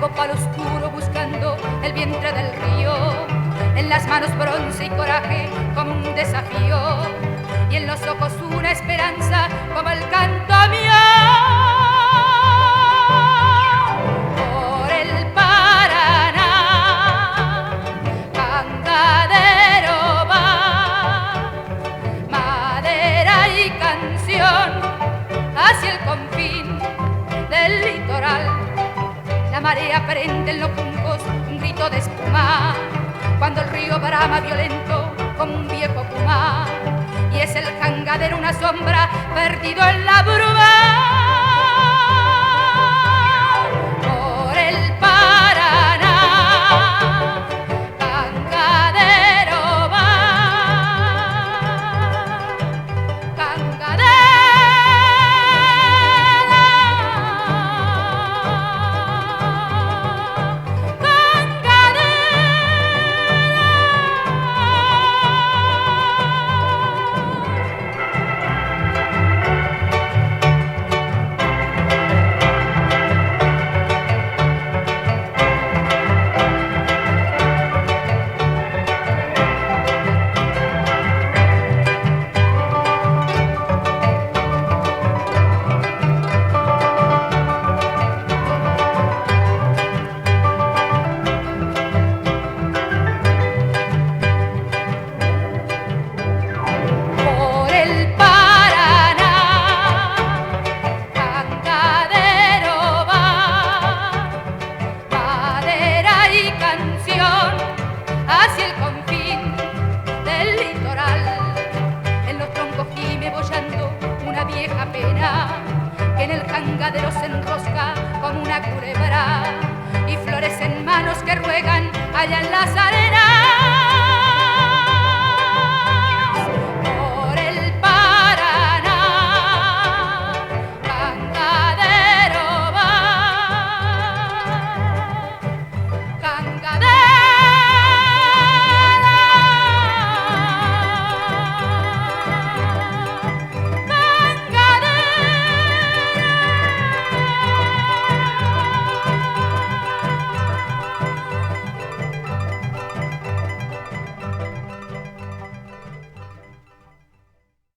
largo palo oscuro buscando el vientre del río, en las manos bronce y coraje como un desafío, y en los ojos una esperanza como el canto mío. Por el Paraná, candadero va, madera y canción hacia el confín del litoral. La marea prende en los juncos un grito de espuma, cuando el río brama violento como un viejo puma, y es el jangadero una sombra perdido en la bruma. Por el Paraná, jangadero va, jangadero. Hacia el confín del litoral, en los troncos gime boyando una vieja pena, que en el jangadero se enrosca como una culebra, y flores en manos que ruegan allá en las arenas.